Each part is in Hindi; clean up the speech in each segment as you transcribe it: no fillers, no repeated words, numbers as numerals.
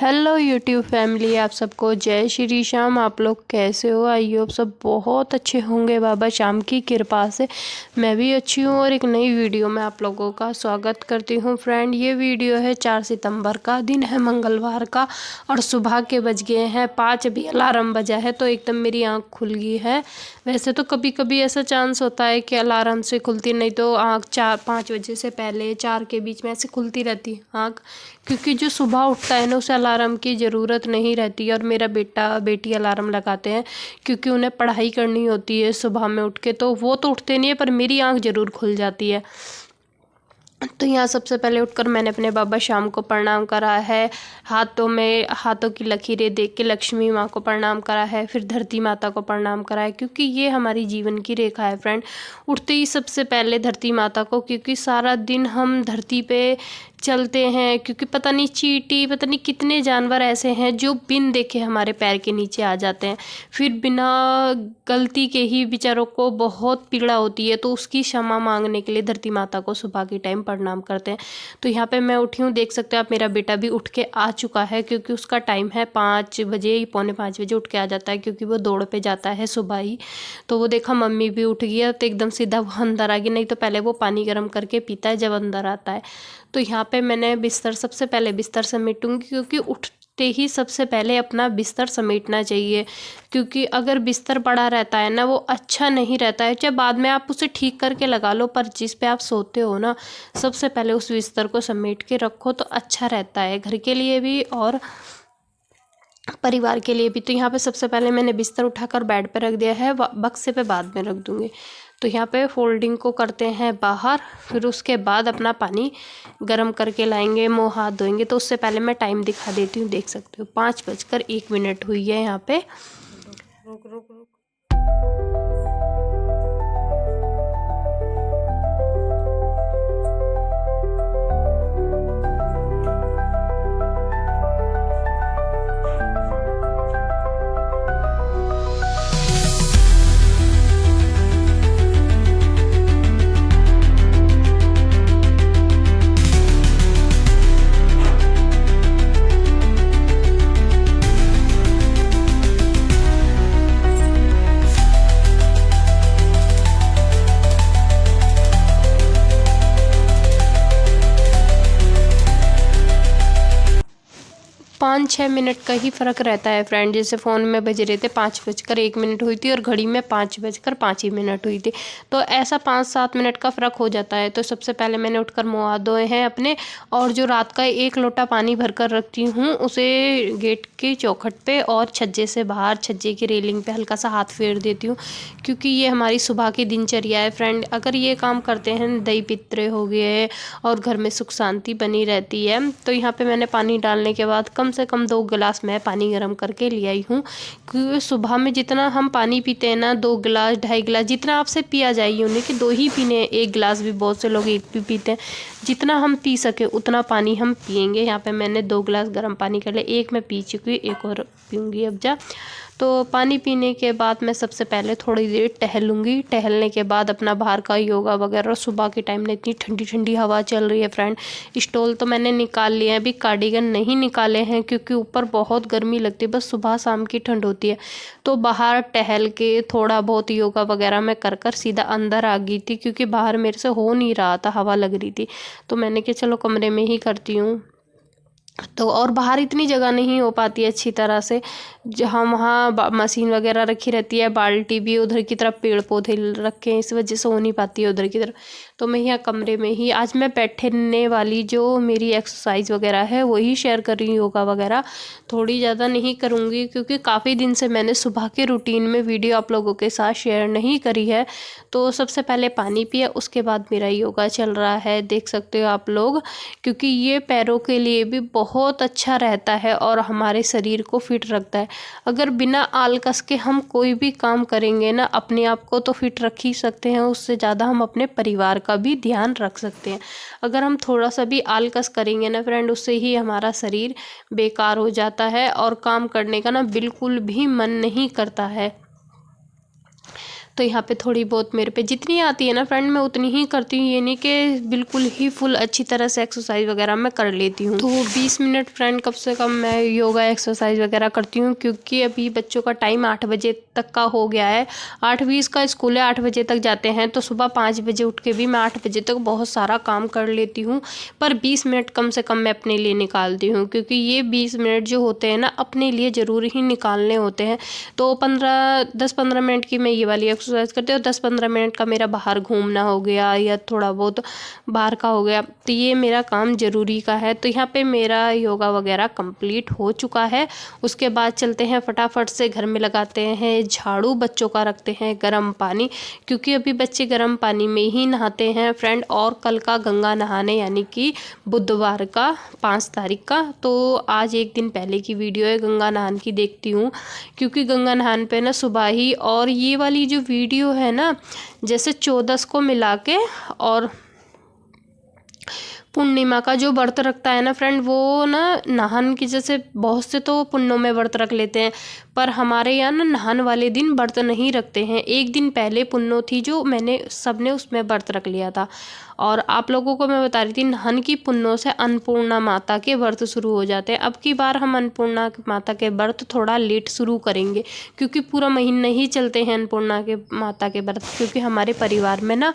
हेलो यूट्यूब फैमिली, आप सबको जय श्री श्याम। आप लोग कैसे हो? आई होप सब बहुत अच्छे होंगे बाबा श्याम की कृपा से। मैं भी अच्छी हूँ और एक नई वीडियो में आप लोगों का स्वागत करती हूँ। फ्रेंड, ये वीडियो है 4 सितंबर का, दिन है मंगलवार का और सुबह के बज गए हैं 5। अभी अलार्म बजा है तो एकदम मेरी आँख खुल गई है। वैसे तो कभी कभी ऐसा चांस होता है कि अलार्म से खुलती, नहीं तो आँख 4-5 बजे से पहले 4 के बीच में ऐसे खुलती रहती आँख, क्योंकि जो सुबह उठता है ना उसे अलार्म की ज़रूरत नहीं रहती। और मेरा बेटा बेटी अलार्म लगाते हैं क्योंकि उन्हें पढ़ाई करनी होती है सुबह में उठ के, तो वो तो उठते नहीं है पर मेरी आँख ज़रूर खुल जाती है। तो यहाँ सबसे पहले उठकर मैंने अपने बाबा श्याम को प्रणाम करा है। हाथों की लकीरें देख के लक्ष्मी माँ को प्रणाम करा है, फिर धरती माता को प्रणाम करा है, क्योंकि ये हमारी जीवन की रेखा है। फ्रेंड, उठते ही सबसे पहले धरती माता को, क्योंकि सारा दिन हम धरती पे चलते हैं, क्योंकि पता नहीं चींटी, पता नहीं कितने जानवर ऐसे हैं जो बिन देखे हमारे पैर के नीचे आ जाते हैं, फिर बिना गलती के ही बेचारों को बहुत पीड़ा होती है, तो उसकी क्षमा मांगने के लिए धरती माता को सुबह के टाइम प्रणाम करते हैं। तो यहाँ पे मैं उठी हूँ, देख सकते हो आप, मेरा बेटा भी उठ के आ चुका है, क्योंकि उसका टाइम है 5 बजे, 4:45 बजे उठ के आ जाता है, क्योंकि वो दौड़ पे जाता है सुबह ही। तो वो देखा मम्मी भी उठ गई है तो एकदम सीधा वो अंदर आ गई, नहीं तो पहले वो पानी गर्म करके पीता है जब अंदर आता है। तो यहाँ पे मैंने बिस्तर, सबसे पहले बिस्तर समेटूंगी, क्योंकि उठते ही सबसे पहले अपना बिस्तर समेटना चाहिए, क्योंकि अगर बिस्तर पड़ा रहता है ना वो अच्छा नहीं रहता है। चाहे बाद में आप उसे ठीक करके लगा लो, पर जिस पे आप सोते हो ना सबसे पहले उस बिस्तर को समेट के रखो तो अच्छा रहता है, घर के लिए भी और परिवार के लिए भी। तो यहाँ पे सबसे पहले मैंने बिस्तर उठाकर बेड पे रख दिया है, बक्से पे बाद में रख दूँगी। तो यहाँ पे फोल्डिंग को करते हैं बाहर, फिर उसके बाद अपना पानी गर्म करके लाएंगे, मुँह हाथ धोएंगे। तो उससे पहले मैं टाइम दिखा देती हूँ, देख सकते हो 5:01 हुई है यहाँ पे। रुक रुक रुक। 5-6 मिनट का ही फ़र्क रहता है फ्रेंड। जैसे फ़ोन में बज रहे थे 5:01 हुई थी और घड़ी में 5:05 हुई थी, तो ऐसा 5-7 मिनट का फ़र्क हो जाता है। तो सबसे पहले मैंने उठकर मुँह हाथ धोए हैं अपने, और जो रात का 1 लोटा पानी भर कर रखती हूँ उसे गेट की चौखट पे और छज्जे से बाहर, छज्जे की रेलिंग पे हल्का सा हाथ फेर देती हूँ, क्योंकि ये हमारी सुबह की दिनचर्या है फ्रेंड। अगर ये काम करते हैं, दही पितरे हो गए और घर में सुख शांति बनी रहती है। तो यहाँ पे मैंने पानी डालने के बाद कम से कम 2 गिलास मैं पानी गर्म करके ले आई हूँ, क्योंकि सुबह में जितना हम पानी पीते हैं ना, 2 गिलास 2.5 गिलास जितना आपसे पिया जाए, उन्हें कि 2 ही पीने हैं, 1 गिलास भी बहुत से लोग 1 भी पीते हैं। जितना हम पी सके उतना पानी हम पियेंगे। यहाँ पे मैंने 2 गिलास गर्म पानी कर लिया, 1 मैं पी चुकी हूँ, 1 और पीऊँगी अब जा। तो पानी पीने के बाद मैं सबसे पहले थोड़ी देर टहलूँगी। टहलने के बाद अपना बाहर का योगा वगैरह, सुबह के टाइम में इतनी ठंडी ठंडी हवा चल रही है फ्रेंड। स्टॉल तो मैंने निकाल लिया है, अभी कार्डिगन नहीं निकाले हैं क्योंकि ऊपर बहुत गर्मी लगती है, बस सुबह शाम की ठंड होती है। तो बाहर टहल के थोड़ा बहुत योगा वगैरह मैं कर सीधा अंदर आ गई थी क्योंकि बाहर मेरे से हो नहीं रहा था, हवा लग रही थी। तो मैंने कहा चलो कमरे में ही करती हूँ। तो और बाहर इतनी जगह नहीं हो पाती है अच्छी तरह से, जहाँ वहाँ मशीन वगैरह रखी रहती है, बाल्टी भी, उधर की तरफ पेड़ पौधे रखे हैं, इस वजह से हो नहीं पाती है उधर की तरफ। तो मैं यहाँ कमरे में ही आज मैं बैठने वाली जो मेरी एक्सरसाइज वगैरह है वही शेयर कर रही हूँ, योगा वगैरह। थोड़ी ज़्यादा नहीं करूँगी क्योंकि काफ़ी दिन से मैंने सुबह के रूटीन में वीडियो आप लोगों के साथ शेयर नहीं करी है। तो सबसे पहले पानी पिया, उसके बाद मेरा योगा चल रहा है, देख सकते हो आप लोग, क्योंकि ये पैरों के लिए भी बहुत अच्छा रहता है और हमारे शरीर को फिट रखता है। अगर बिना आलकस के हम कोई भी काम करेंगे ना, अपने आप को तो फिट रख ही सकते हैं, उससे ज़्यादा हम अपने परिवार का भी ध्यान रख सकते हैं। अगर हम थोड़ा सा भी आलकस करेंगे ना फ्रेंड, उससे ही हमारा शरीर बेकार हो जाता है और काम करने का ना बिल्कुल भी मन नहीं करता है। तो यहाँ पे थोड़ी बहुत मेरे पे जितनी आती है ना फ्रेंड, मैं उतनी ही करती हूँ, ये नहीं कि बिल्कुल ही फुल अच्छी तरह से एक्सरसाइज वगैरह मैं कर लेती हूँ। तो 20 मिनट फ्रेंड कम से कम मैं योगा एक्सरसाइज वगैरह करती हूँ क्योंकि अभी बच्चों का टाइम 8 बजे तक का हो गया है। 8:20 का स्कूल है, 8 बजे तक जाते हैं, तो सुबह 5 बजे उठ के भी मैं 8 बजे तक बहुत सारा काम कर लेती हूँ। पर 20 मिनट कम से कम मैं अपने लिए निकालती हूँ क्योंकि ये 20 मिनट जो होते हैं ना, अपने लिए ज़रूर ही निकालने होते हैं। तो 10-15 मिनट की मैं ये वाली एक्सरसाइज करती हूँ, 10-15 मिनट का मेरा बाहर घूमना हो गया या थोड़ा बहुत बाहर का हो गया, तो ये मेरा काम ज़रूरी का है। तो यहाँ पे मेरा योगा वगैरह कंप्लीट हो चुका है। उसके बाद चलते हैं फटाफट से घर में लगाते हैं झाड़ू, बच्चों का रखते हैं गर्म पानी क्योंकि अभी बच्चे गर्म पानी में ही नहाते हैं फ्रेंड। और कल का गंगा नहाने यानी कि बुधवार का 5 तारीख का, तो आज एक दिन पहले की वीडियो है गंगा नहान की, देखती हूँ क्योंकि गंगा नहान पे ना सुबह ही, और ये वाली जो वीडियो है ना, जैसे 14 को मिला के और पूर्णिमा का जो व्रत रखता है ना फ्रेंड, वो ना नहान की, जैसे बहुत से तो पुण्यों में व्रत रख लेते हैं, पर हमारे यहाँ ना नहान वाले दिन व्रत नहीं रखते हैं। एक दिन पहले पुन्नो थी जो मैंने सबने उसमें व्रत रख लिया था। और आप लोगों को मैं बता रही थी, नहान की पुन्नों से अन्नपूर्णा माता के व्रत शुरू हो जाते हैं। अब की बार हम अन्नपूर्णा माता के व्रत थोड़ा लेट शुरू करेंगे क्योंकि पूरा महीना ही चलते हैं अन्नपूर्णा के माता के व्रत, क्योंकि हमारे परिवार में ना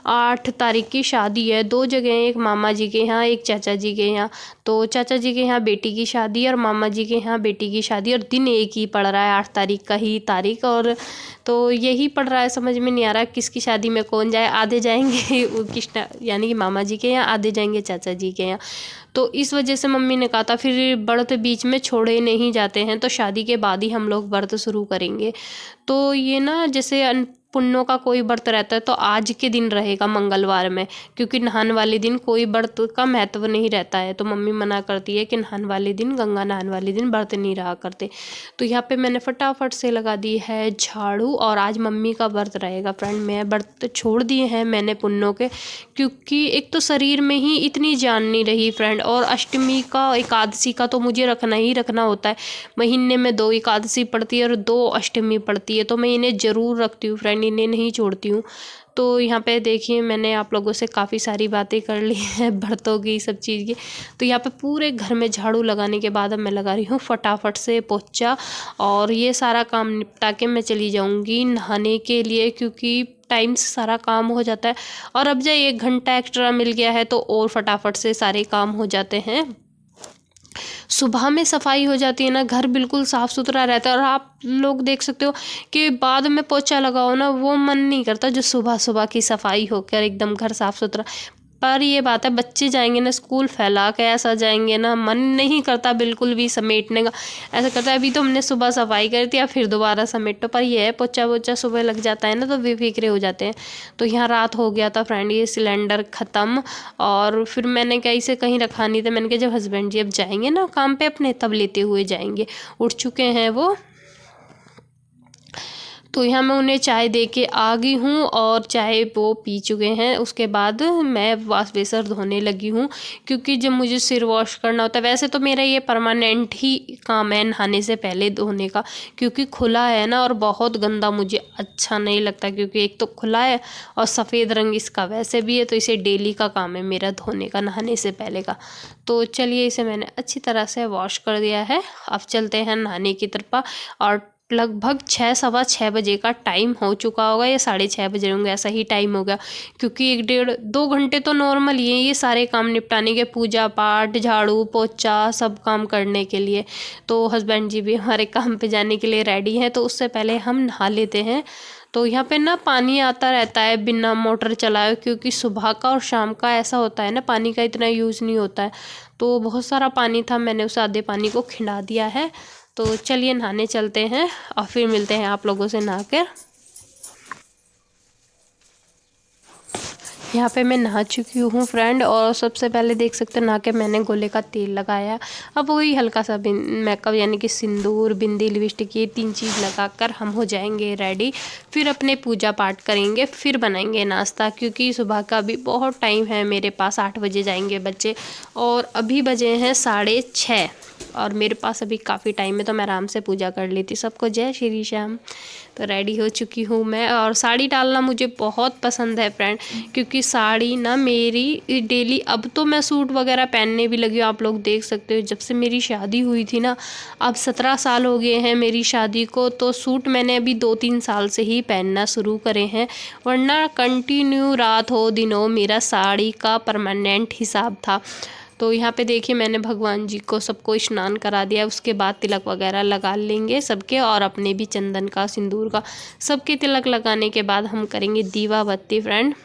8 तारीख की शादी है, 2 जगह, एक मामा जी के यहाँ, एक चाचा जी के यहाँ। तो चाचा जी के यहाँ बेटी की शादी और मामा जी के यहाँ बेटी की शादी, और दिन एक ही पड़ रहा है, 8 तारीख का ही तारीख। और तो यही पड़ रहा है, समझ में नहीं आ रहा किसकी शादी में कौन जाए। आधे जाएंगे वो कृष्णा यानी कि मामा जी के यहाँ, आधे जाएंगे चाचा जी के यहाँ। तो इस वजह से मम्मी ने कहा था फिर व्रत बीच में छोड़े नहीं जाते हैं, तो शादी के बाद ही हम लोग व्रत शुरू करेंगे। तो ये ना जैसे पुण्यों का कोई व्रत रहता है तो आज के दिन रहेगा मंगलवार में, क्योंकि नहान वाले दिन कोई व्रत का महत्व नहीं रहता है। तो मम्मी मना करती है कि नहान वाले दिन, गंगा नहान वाले दिन व्रत नहीं रहा करते। तो यहाँ पे मैंने फटाफट से लगा दी है झाड़ू, और आज मम्मी का व्रत रहेगा फ्रेंड। मैं व्रत छोड़ दिए हैं मैंने पुण्यों के, क्योंकि एक तो शरीर में ही इतनी जान नहीं रही फ्रेंड, और अष्टमी का, एकादशी का तो मुझे रखना ही रखना होता है। महीने में 2 एकादशी पड़ती है और 2 अष्टमी पड़ती है, तो मैं इन्हें ज़रूर रखती हूँ फ्रेंड, इन्हें नहीं छोड़ती हूँ। तो यहाँ पे देखिए मैंने आप लोगों से काफ़ी सारी बातें कर ली हैं व्रतों की, सब चीज़ की। तो यहाँ पे पूरे घर में झाड़ू लगाने के बाद अब मैं लगा रही हूँ फटाफट से पोछा, और ये सारा काम निपटा के मैं चली जाऊँगी नहाने के लिए, क्योंकि टाइम से सारा काम हो जाता है। और अब जब 1 घंटा एक्स्ट्रा मिल गया है तो और फटाफट से सारे काम हो जाते हैं। सुबह में सफाई हो जाती है ना, घर बिल्कुल साफ़ सुथरा रहता है। और आप लोग देख सकते हो कि बाद में पोछा लगाओ ना, वो मन नहीं करता जो सुबह सुबह की सफाई होकर एकदम घर साफ़ सुथरा। पर ये बात है, बच्चे जाएंगे ना स्कूल, फैला के ऐसा जाएंगे ना, मन नहीं करता बिल्कुल भी समेटने का। ऐसा करता है अभी तो हमने सुबह सफाई कर दिया फिर दोबारा समेटो। पर ये है पोछा वोछा सुबह लग जाता है ना तो बेफिक्रे हो जाते हैं। तो यहाँ रात हो गया था फ्रेंड, ये सिलेंडर ख़त्म, और फिर मैंने क्या इसे कहीं रखा नहीं था। मैंने कहा जब हस्बैंड जी अब जाएंगे ना काम पे अपने, तब लेते हुए जाएंगे। उठ चुके हैं वो। तो यहाँ मैं उन्हें चाय दे के आ गई हूँ और चाय वो पी चुके हैं। उसके बाद मैं वाश बेसिन धोने लगी हूँ, क्योंकि जब मुझे सिर वॉश करना होता है, वैसे तो मेरा ये परमानेंट ही काम है नहाने से पहले धोने का, क्योंकि खुला है ना और बहुत गंदा मुझे अच्छा नहीं लगता, क्योंकि एक तो खुला है और सफ़ेद रंग इसका वैसे भी है, तो इसे डेली का काम है मेरा धोने का, नहाने से पहले का। तो चलिए इसे मैंने अच्छी तरह से वॉश कर दिया है। अब चलते हैं नहाने की तरफ। और लगभग 6-6:15 बजे का टाइम हो चुका होगा, या 6:30 बजे होंगे, ऐसा ही टाइम हो गया, क्योंकि 1-1.5-2 घंटे तो नॉर्मल ही है ये सारे काम निपटाने के, पूजा पाठ, झाड़ू पोछा सब काम करने के लिए। तो हस्बैंड जी भी हमारे काम पे जाने के लिए रेडी हैं, तो उससे पहले हम नहा लेते हैं। तो यहाँ पे ना पानी आता रहता है बिना मोटर चलाए, क्योंकि सुबह का और शाम का ऐसा होता है ना, पानी का इतना यूज़ नहीं होता है। तो बहुत सारा पानी था, मैंने उस आधे पानी को खिंडा दिया है। तो चलिए नहाने चलते हैं और फिर मिलते हैं आप लोगों से नहाकर। यहाँ पे मैं नहा चुकी हूँ फ्रेंड, और सबसे पहले देख सकते हैं नहा के मैंने गोले का तेल लगाया। अब वही हल्का सा मेकअप यानी कि सिंदूर, बिंदी, लिपस्टिक, ये 3 चीज़ लगाकर हम हो जाएंगे रेडी। फिर अपने पूजा पाठ करेंगे, फिर बनाएंगे नाश्ता, क्योंकि सुबह का अभी बहुत टाइम है मेरे पास। 8 बजे जाएंगे बच्चे और अभी बजे हैं 6:30, और मेरे पास अभी काफ़ी टाइम है, तो मैं आराम से पूजा कर लेती। सबको जय श्री श्याम। तो रेडी हो चुकी हूँ मैं, और साड़ी डालना मुझे बहुत पसंद है फ्रेंड, क्योंकि साड़ी ना मेरी डेली, अब तो मैं सूट वगैरह पहनने भी लगी हूँ, आप लोग देख सकते हो। जब से मेरी शादी हुई थी ना, अब 17 साल हो गए हैं मेरी शादी को, तो सूट मैंने अभी 2-3 साल से ही पहनना शुरू करे हैं, वरना कंटिन्यू रात हो दिन हो मेरा साड़ी का परमानेंट हिसाब था। तो यहाँ पे देखिए मैंने भगवान जी को सबको स्नान करा दिया, उसके बाद तिलक वगैरह लगा लेंगे सबके, और अपने भी चंदन का, सिंदूर का, सबके तिलक लगाने के बाद हम करेंगे दीवा बत्ती फ्रेंड।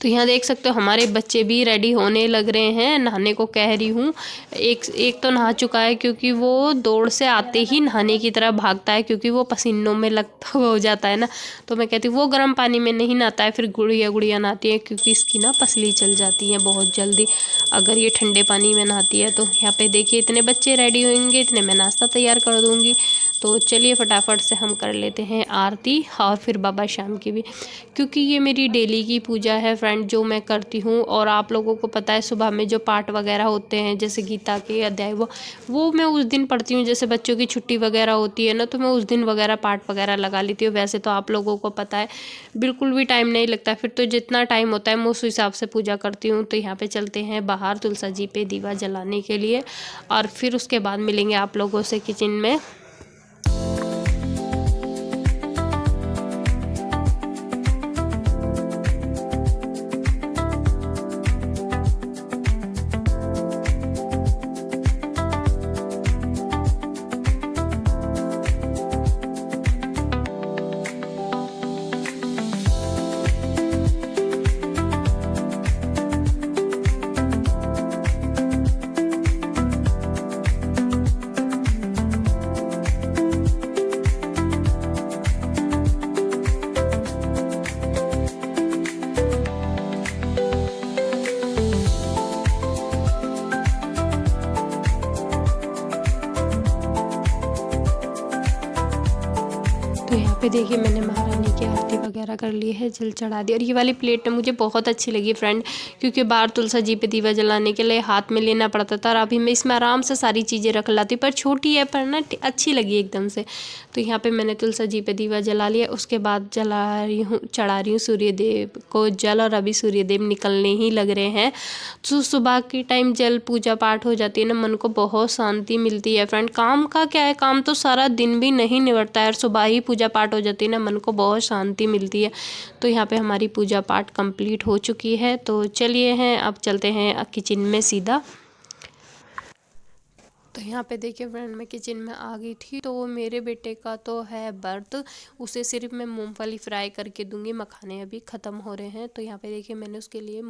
तो यहाँ देख सकते हो हमारे बच्चे भी रेडी होने लग रहे हैं, नहाने को कह रही हूँ। एक तो नहा चुका है, क्योंकि वो दौड़ से आते ही नहाने की तरह भागता है, क्योंकि वो पसीनों में लगता हुआ हो जाता है ना। तो मैं कहती हूँ वो गर्म पानी में नहीं नहाता है, फिर गुड़िया गुड़िया नहाती है, क्योंकि इसकी ना पसली चल जाती है बहुत जल्दी अगर ये ठंडे पानी में नहाती है। तो यहाँ पे देखिए इतने बच्चे रेडी होंगे, इतने मैं नाश्ता तैयार कर दूँगी। तो चलिए फटाफट से हम कर लेते हैं आरती, और फिर बाबा शाम की भी, क्योंकि ये मेरी डेली की पूजा है फ्रेंड जो मैं करती हूँ। और आप लोगों को पता है सुबह में जो पाठ वगैरह होते हैं, जैसे गीता के अध्याय, वो मैं उस दिन पढ़ती हूँ। जैसे बच्चों की छुट्टी वगैरह होती है ना, तो मैं उस दिन वगैरह पाठ वगैरह लगा लेती हूँ। वैसे तो आप लोगों को पता है बिल्कुल भी टाइम नहीं लगता, फिर तो जितना टाइम होता है मैं उस हिसाब से पूजा करती हूँ। तो यहाँ पे चलते हैं बाहर तुलसा जी पे दीवा जलाने के लिए, और फिर उसके बाद मिलेंगे आप लोगों से किचन में। तो यहाँ पे देखिए मैंने महारानी की आरती वगैरह कर ली है, जल चढ़ा दिया। और ये वाली प्लेट मुझे बहुत अच्छी लगी फ्रेंड, क्योंकि बाहर तुलसा जी पे दीवा जलाने के लिए हाथ में लेना पड़ता था, और अभी मैं इसमें आराम से सारी चीज़ें रख लाती, पर छोटी है पर ना अच्छी लगी एकदम से। तो यहाँ पे मैंने तुलसा जी पे दीवा जला लिया, उसके बाद चढ़ा रही हूँ सूर्य देव को जल, और अभी सूर्य देव निकलने ही लग रहे हैं। तो सुबह के टाइम जल पूजा पाठ हो जाती है ना, मन को बहुत शांति मिलती है फ्रेंड। काम का क्या है, काम तो सारा दिन भी नहीं निपटता है, और सुबह ही पूजा पाठ हो जाती है ना, मन को बहुत शांति मिलती है। तो यहाँ पे हमारी पूजा पाठ कंप्लीट हो चुकी है। तो चलिए हैं अब चलते हैं किचन में सीधा। तो यहाँ पे देखिए फ्रेंड मैं किचन में आ गई थी। तो मेरे बेटे का तो है व्रत, उसे सिर्फ मैं मूंगफली फ्राई करके दूंगी, मखाने अभी ख़त्म हो रहे हैं। तो यहाँ पे देखिए मैंने उसके लिए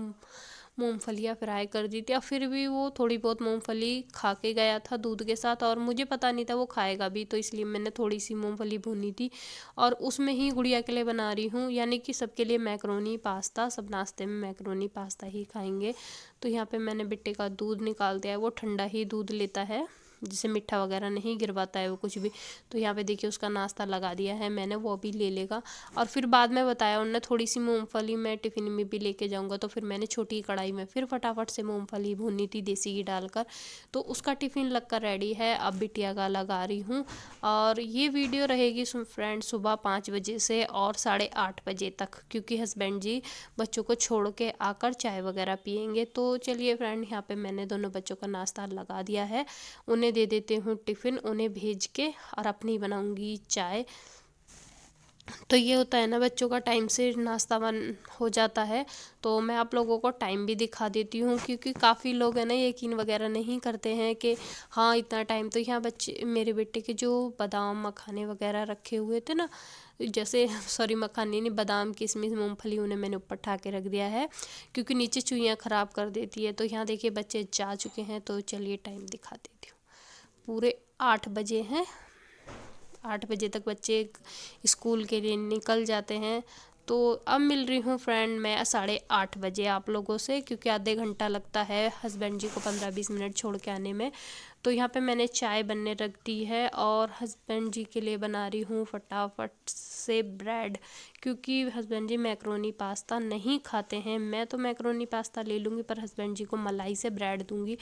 मूंगफलियाँ फ्राई कर दी थी, और फिर भी वो थोड़ी बहुत मूंगफली खा के गया था दूध के साथ, और मुझे पता नहीं था वो खाएगा भी, तो इसलिए मैंने थोड़ी सी मूंगफली भूनी थी, और उसमें ही गुड़िया के लिए बना रही हूँ, यानी कि सबके लिए मैक्रोनी पास्ता। सब नाश्ते में मैक्रोनी पास्ता ही खाएंगे। तो यहाँ पे मैंने बेटे का दूध निकाल दिया है, वो ठंडा ही दूध लेता है, जिसे मीठा वगैरह नहीं गिरवाता है वो कुछ भी। तो यहाँ पे देखिए उसका नाश्ता लगा दिया है मैंने, वो भी ले लेगा। और फिर बाद में बताया उन्होंने थोड़ी सी मूंगफली मैं टिफ़िन में भी लेके जाऊँगा, तो फिर मैंने छोटी कढ़ाई में फिर फटाफट से मूंगफली भूनी थी देसी घी डालकर। तो उसका टिफ़िन लगकर रेडी है, अब बिटिया का लगा रही हूँ। और ये वीडियो रहेगी फ्रेंड सुबह 5 बजे से और 8:30 बजे तक, क्योंकि हस्बैंड जी बच्चों को छोड़ के आकर चाय वगैरह पियेंगे। तो चलिए फ्रेंड, यहाँ पे मैंने दोनों बच्चों का नाश्ता लगा दिया है, उन्हें दे देती हूँ टिफ़िन, उन्हें भेज के और अपनी बनाऊँगी चाय। तो ये होता है ना, बच्चों का टाइम से नाश्ता बन हो जाता है। तो मैं आप लोगों को टाइम भी दिखा देती हूँ, क्योंकि काफ़ी लोग हैं ना यकीन वगैरह नहीं करते हैं कि हाँ इतना टाइम। तो यहाँ बच्चे मेरे बेटे के जो बादाम मखाने वगैरह रखे हुए थे ना, जैसे सॉरी मखाने नहीं, बादाम किशमिश मूंगफली, उन्हें मैंने ऊपर ठा के रख दिया है क्योंकि नीचे चुईयाँ ख़राब कर देती है। तो यहाँ देखिए बच्चे जा चुके हैं, तो चलिए टाइम दिखा देती हूँ। पूरे 8 बजे हैं, 8 बजे तक बच्चे स्कूल के लिए निकल जाते हैं। तो अब मिल रही हूँ फ्रेंड मैं 8:30 बजे आप लोगों से, क्योंकि आधे घंटा लगता है हस्बैंड जी को 15-20 मिनट छोड़ के आने में। तो यहाँ पे मैंने चाय बनने रख दी है और हस्बैंड जी के लिए बना रही हूँ फटाफट से ब्रेड, क्योंकि हस्बैंड जी मैक्रोनी पास्ता नहीं खाते हैं। मैं तो मैक्रोनी पास्ता ले लूँगी, पर हस्बैंड जी को मलाई से ब्रेड दूँगी,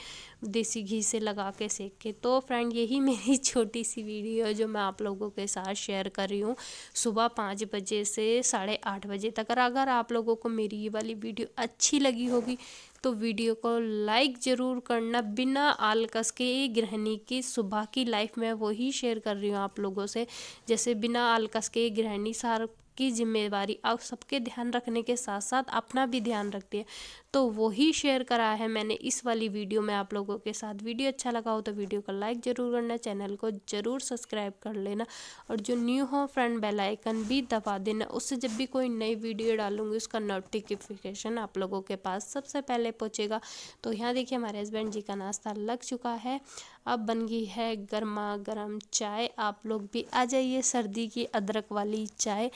देसी घी से लगा के सेक के। तो फ्रेंड यही मेरी छोटी सी वीडियो है जो मैं आप लोगों के साथ शेयर कर रही हूँ सुबह 5 बजे से 8:30 बजे तक। और अगर आप लोगों को मेरी ये वाली वीडियो अच्छी लगी होगी तो वीडियो को लाइक ज़रूर करना। बिना आलकस के गृहिणी की सुबह की लाइफ में वही शेयर कर रही हूँ आप लोगों से, जैसे बिना आलकस के गृहिणी सार की जिम्मेवारी आप सबके ध्यान रखने के साथ साथ अपना भी ध्यान रखती है, तो वही शेयर करा है मैंने इस वाली वीडियो में आप लोगों के साथ। वीडियो अच्छा लगा हो तो वीडियो को लाइक ज़रूर करना, चैनल को ज़रूर सब्सक्राइब कर लेना, और जो न्यू हो फ्रेंड बेल आइकन भी दबा देना, उससे जब भी कोई नई वीडियो डालूंगी उसका नोटिफिकेशन आप लोगों के पास सबसे पहले पहुंचेगा। तो यहाँ देखिए हमारे हस्बैंड जी का नाश्ता लग चुका है, अब बन गई है गर्मा गर्म चाय। आप लोग भी आ जाइए, सर्दी की अदरक वाली चाय।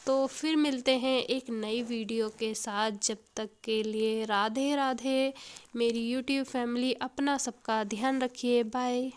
तो फिर मिलते हैं एक नई वीडियो के साथ, जब तक के लिए राधे राधे मेरी यूट्यूब फैमिली। अपना सबका ध्यान रखिए, बाय।